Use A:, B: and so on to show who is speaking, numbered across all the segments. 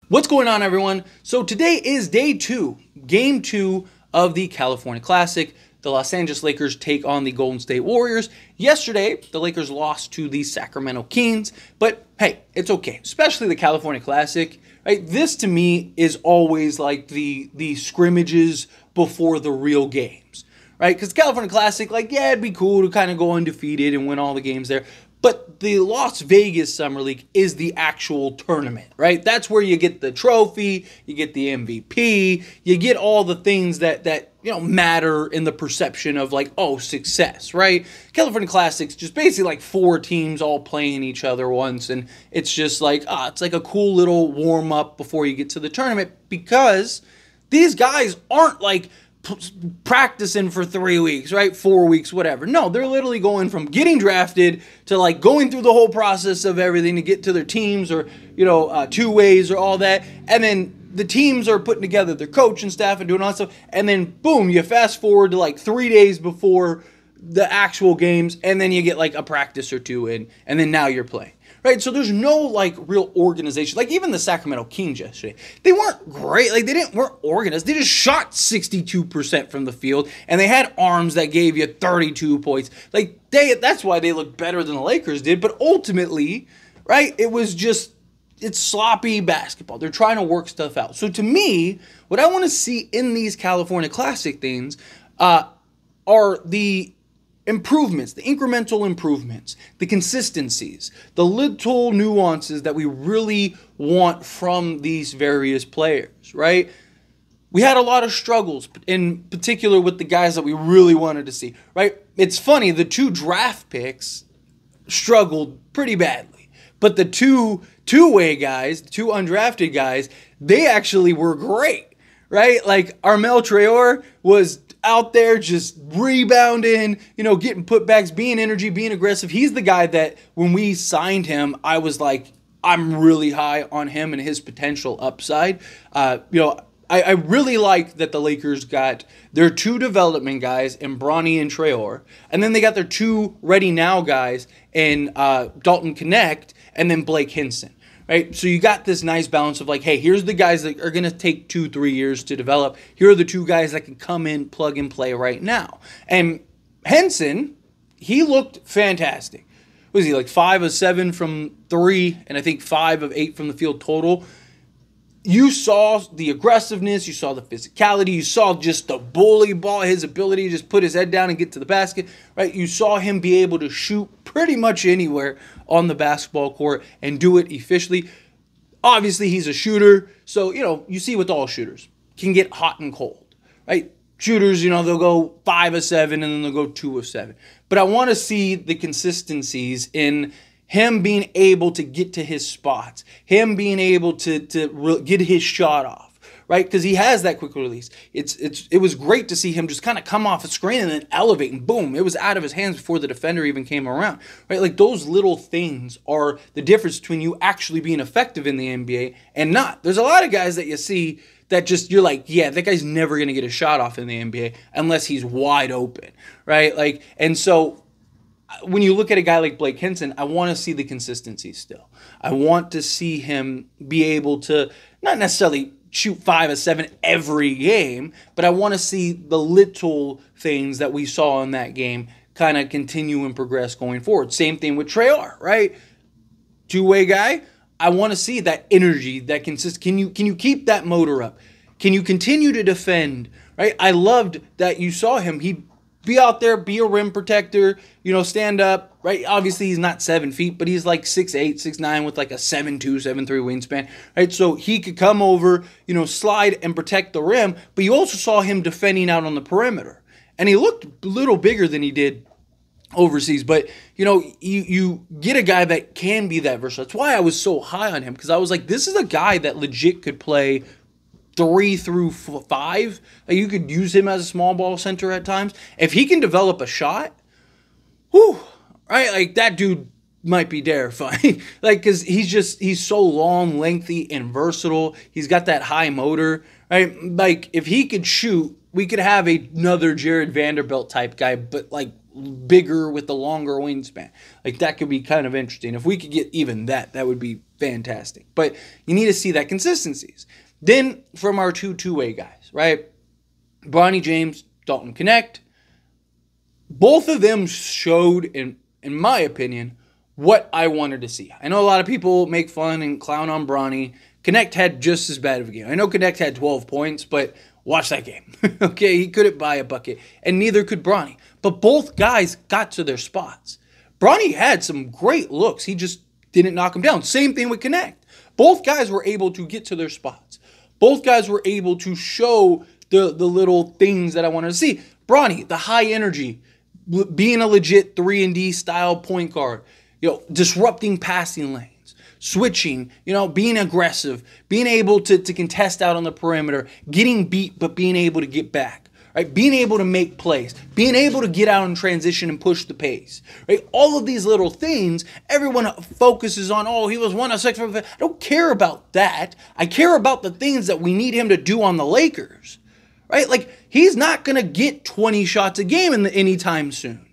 A: What's going on, everyone? So today is day two, game two of the California Classic. The Los Angeles Lakers take on the Golden State Warriors. Yesterday, the Lakers lost to the Sacramento Kings, but hey, it's okay, especially the California Classic. Right? This to me is always like the scrimmages before the real games, right? Because California Classic, like, yeah, it'd be cool to kind of go undefeated and win all the games there. But the Las Vegas Summer League is the actual tournament, right? That's where you get the trophy, you get the MVP, you get all the things that matter in the perception of like, oh, success, right? California Classic's just basically like four teams all playing each other once, and it's just like, it's like a cool little warm up before you get to the tournament, because these guys aren't like practicing for 3 weeks, right? 4 weeks, whatever. No, they're literally going from getting drafted to like going through the whole process of everything to get to their teams, or, two ways or all that. And then the teams are putting together their coach and staff and doing all that stuff. And then boom, you fast forward to like 3 days before the actual games, and then you get like a practice or two in, and then now you're playing. Right, so there's no like real organization. Like even the Sacramento Kings yesterday, they weren't great. Like weren't organized. They just shot 62% from the field, and they had arms that gave you 32 points. Like that's why they looked better than the Lakers did. But ultimately, right, it's sloppy basketball. They're trying to work stuff out. So to me, what I want to see in these California Classic things are the improvements, the incremental improvements, the consistencies, the little nuances that we really want from these various players, right? We had a lot of struggles, in particular with the guys that we really wanted to see, right? It's funny, the two draft picks struggled pretty badly, but the two-way guys, the two undrafted guys, they actually were great, right? Like Armel Traore was out there just rebounding, getting putbacks, being energy, being aggressive. He's the guy that when we signed him, I was like, I'm really high on him and his potential upside. I really like that the Lakers got their two development guys in Bronny and Traore, and then they got their two ready now guys in Dalton Connect and then Blake Hinson. Right, so you got this nice balance of like, hey, here's the guys that are going to take 2-3 years to develop. Here are the two guys that can come in, plug and play right now. And Henson, he looked fantastic. Was he like 5 of 7 from 3, and I think 5 of 8 from the field total? You saw the aggressiveness, you saw the physicality, you saw just the bully ball, his ability to just put his head down and get to the basket, right? You saw him be able to shoot pretty much anywhere on the basketball court and do it efficiently. Obviously, he's a shooter, so, you see with all shooters, can get hot and cold, right? Shooters, they'll go 5 of 7 and then they'll go 2 of 7. But I want to see the consistencies in him being able to get to his spots, him being able to get his shot off, right? Because he has that quick release. It was great to see him just kind of come off a screen and then elevate, and boom, it was out of his hands before the defender even came around, right? Like those little things are the difference between you actually being effective in the NBA and not. There's a lot of guys that you see that just, you're like, yeah, that guy's never going to get a shot off in the NBA unless he's wide open, right? Like, and so when you look at a guy like Blake Hinson, I want to see the consistency still. I want to see him be able to not necessarily shoot 5 of 7 every game, but I want to see the little things that we saw in that game kind of continue and progress going forward. Same thing with Traore, right? Two-way guy. I want to see that energy, that Can you keep that motor up? Can you continue to defend, right? I loved that you saw him. He be out there, be a rim protector, stand up, right? Obviously, he's not 7 feet, but he's like 6'8", 6'9", with like a 7'2", 7'3" wingspan, right? So he could come over, slide and protect the rim, but you also saw him defending out on the perimeter. And he looked a little bigger than he did overseas, but, you get a guy that can be that versatile. That's why I was so high on him, because I was like, this is a guy that legit could play 3 through 5. Like you could use him as a small ball center at times. If he can develop a shot, whew, right? Like that dude might be terrifying. Like, because he's so long, lengthy, and versatile. He's got that high motor, right? Like if he could shoot, we could have another Jared Vanderbilt type guy, but like bigger with the longer wingspan. Like, that could be kind of interesting. If we could get even that would be fantastic. But you need to see that consistencies. Then from our two-way guys, right? Bronny James, Dalton Connect. Both of them showed, in my opinion, what I wanted to see. I know a lot of people make fun and clown on Bronny. Connect had just as bad of a game. I know Connect had 12 points, but watch that game. Okay, he couldn't buy a bucket, and neither could Bronny. But both guys got to their spots. Bronny had some great looks. He just didn't knock him down. Same thing with Connect. Both guys were able to get to their spots. Both guys were able to show the little things that I wanted to see. Bronny, the high energy, being a legit 3-and-D style point guard, disrupting passing lanes, switching, being aggressive, being able to contest out on the perimeter, getting beat but being able to get back, right? Being able to make plays, being able to get out in transition and push the pace, right? All of these little things, everyone focuses on, he was 1 of 6. I don't care about that. I care about the things that we need him to do on the Lakers, right? Like, he's not going to get 20 shots a game anytime soon.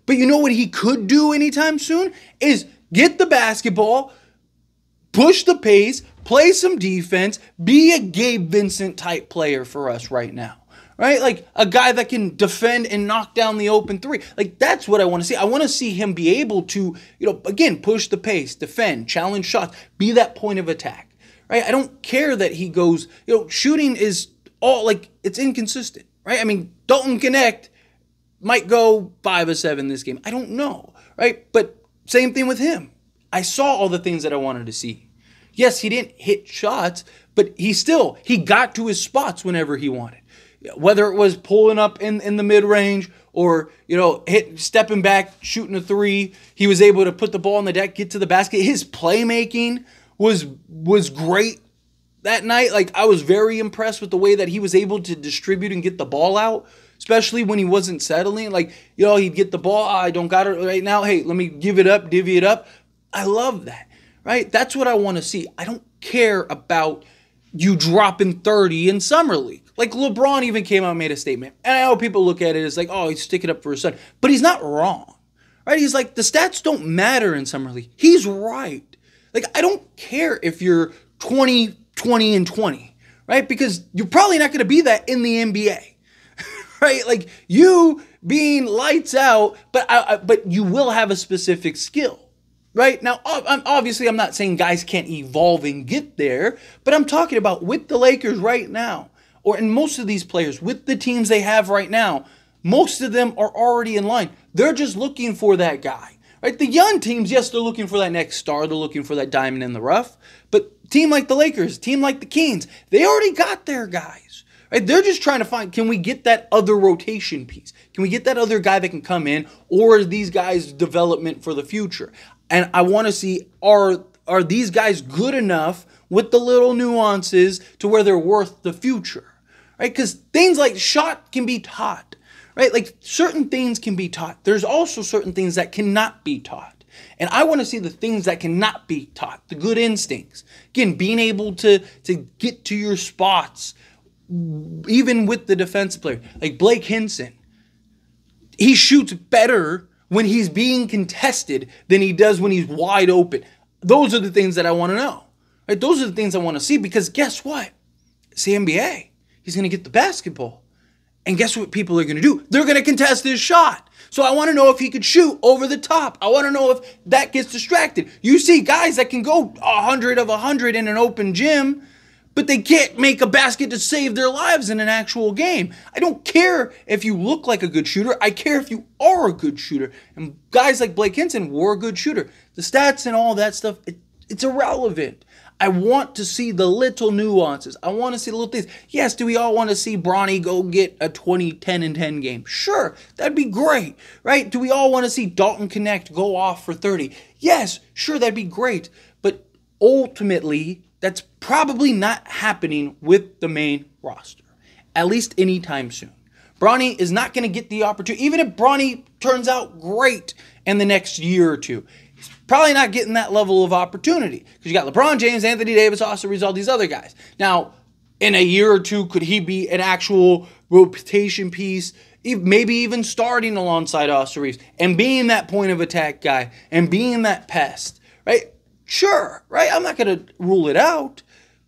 A: But you know what he could do anytime soon? Is get the basketball, push the pace, play some defense, be a Gabe Vincent type player for us right now. Right? Like, a guy that can defend and knock down the open three. Like, that's what I want to see. I want to see him be able to, again, push the pace, defend, challenge shots, be that point of attack. Right? I don't care that he goes, shooting is all, it's inconsistent. Right? I mean, Dalton Connect might go 5 of 7 this game. I don't know, right? But same thing with him. I saw all the things that I wanted to see. Yes, he didn't hit shots, but he got to his spots whenever he wanted. Whether it was pulling up in the mid-range or, stepping back, shooting a 3, he was able to put the ball on the deck, get to the basket. His playmaking was great that night. Like, I was very impressed with the way that he was able to distribute and get the ball out. Especially when he wasn't settling. Like, he'd get the ball. I don't got it right now. Hey, let me give it up, divvy it up. I love that, right? That's what I want to see. I don't care about you dropping 30 in Summer League. Like, LeBron even came out and made a statement. And I know people look at it as like, he's sticking up for his son. But he's not wrong, right? He's like, the stats don't matter in Summer League. He's right. Like, I don't care if you're 20, 20, and 20, right? Because you're probably not going to be that in the NBA. Right? Like, you being lights out, but you will have a specific skill, right? Now, obviously, I'm not saying guys can't evolve and get there, but I'm talking about with the Lakers right now, or in most of these players, with the teams they have right now, most of them are already in line. They're just looking for that guy, right? The young teams, yes, they're looking for that next star. They're looking for that diamond in the rough. But team like the Lakers, team like the Kings, they already got their guys. Right? They're just trying to find, can we get that other rotation piece? Can we get that other guy that can come in? Or are these guys' development for the future? And I want to see, are these guys good enough with the little nuances to where they're worth the future? Right? Because things like shot can be taught. Right? Like, certain things can be taught. There's also certain things that cannot be taught. And I want to see the things that cannot be taught. The good instincts. Again, being able to get to your spots, even with the defensive player, like Blake Hinson, he shoots better when he's being contested than he does when he's wide open. Those are the things that I want to know. Right? Those are the things I want to see, because guess what? It's the NBA. He's going to get the basketball. And guess what people are going to do? They're going to contest his shot. So I want to know if he could shoot over the top. I want to know if that gets distracted. You see guys that can go 100 of 100 in an open gym, but they can't make a basket to save their lives in an actual game. I don't care if you look like a good shooter. I care if you are a good shooter. And guys like Blake Hinson were a good shooter. The stats and all that stuff, it's irrelevant. I want to see the little nuances. I want to see the little things. Yes, do we all want to see Bronny go get a 20, 10, and 10 game? Sure, that'd be great, right? Do we all want to see Dalton Connect go off for 30? Yes, sure, that'd be great. But ultimately, that's probably not happening with the main roster, at least anytime soon. Bronny is not going to get the opportunity. Even if Bronny turns out great in the next year or two, he's probably not getting that level of opportunity, because you got LeBron James, Anthony Davis, Austin Reeves, all these other guys. Now, in a year or two, could he be an actual rotation piece maybe even starting alongside Austin Reeves and being that point of attack guy and being that pest, right? Sure, right? I'm not going to rule it out,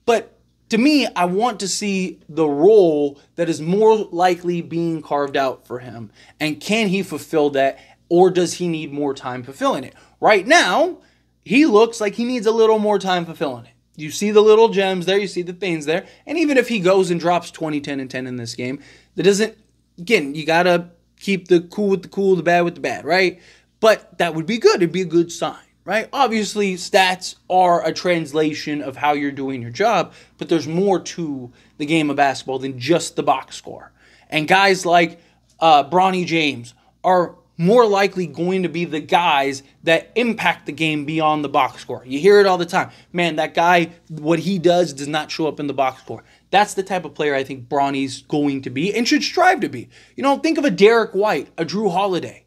A: but to me, I want to see the role that is more likely being carved out for him. And can he fulfill that, or does he need more time fulfilling it? Right now, he looks like he needs a little more time fulfilling it. You see the little gems there, you see the things there, and even if he goes and drops 20, 10, and 10 in this game, that doesn't, again, you got to keep the cool with the cool, the bad with the bad, right? But that would be good. It'd be a good sign, right? Obviously, stats are a translation of how you're doing your job, but there's more to the game of basketball than just the box score. And guys like Bronny James are more likely going to be the guys that impact the game beyond the box score. You hear it all the time. Man, that guy, what he does not show up in the box score. That's the type of player I think Bronny's going to be and should strive to be. You know, think of a Derek White, a Drew Holiday.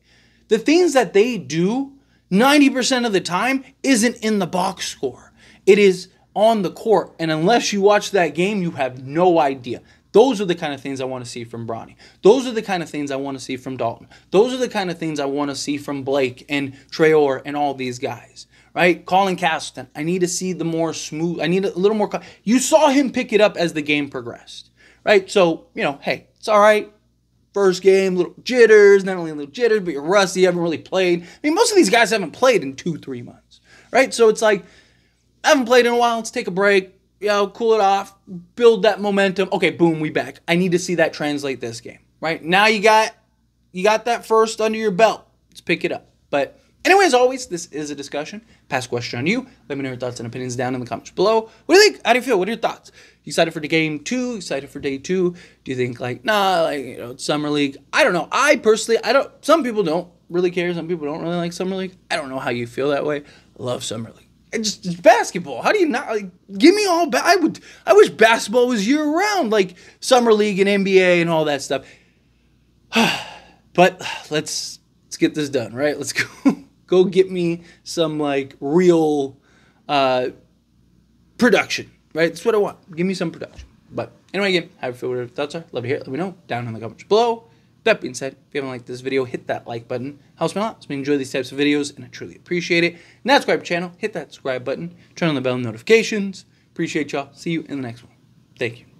A: The things that they do 90% of the time isn't in the box score. It is on the court. And unless you watch that game, you have no idea. Those are the kind of things I want to see from Bronny. Those are the kind of things I want to see from Dalton. Those are the kind of things I want to see from Blake and Traore and all these guys, right? Colin Castleton, I need to see the more smooth. I need a little more. You saw him pick it up as the game progressed, right? So, you know, hey, it's all right. First game, little jitters, not only a little jitters, but you're rusty, you haven't really played. I mean, most of these guys haven't played in 2-3 months, right? So it's like, I haven't played in a while, let's take a break. You know, cool it off, build that momentum. Okay, boom, we back. I need to see that translate this game, right? Now you got that first under your belt. Let's pick it up. But anyway, as always, this is a discussion. Pass question on you. Let me know your thoughts and opinions down in the comments below. What do you think? How do you feel? What are your thoughts? You excited for the game 2? Excited for day 2? Do you think like, nah, like, you know, it's Summer League? I don't know. I personally, some people don't really care. Some people don't really like Summer League. I don't know how you feel that way. I love Summer League. It's basketball. How do you not like? Give me all. I wish basketball was year round, like Summer League and NBA and all that stuff. But let's get this done, right? Let's go get me some like real production, right? That's what I want. Give me some production. But anyway, again, how do you feel? What your thoughts are? Love to hear it. Let me know down in the comments below. That being said, if you haven't liked this video, hit that like button. Helps me a lot. Helps me enjoy these types of videos, and I truly appreciate it. And that's subscribe to the channel. Hit that subscribe button. Turn on the bell notifications. Appreciate y'all. See you in the next one. Thank you.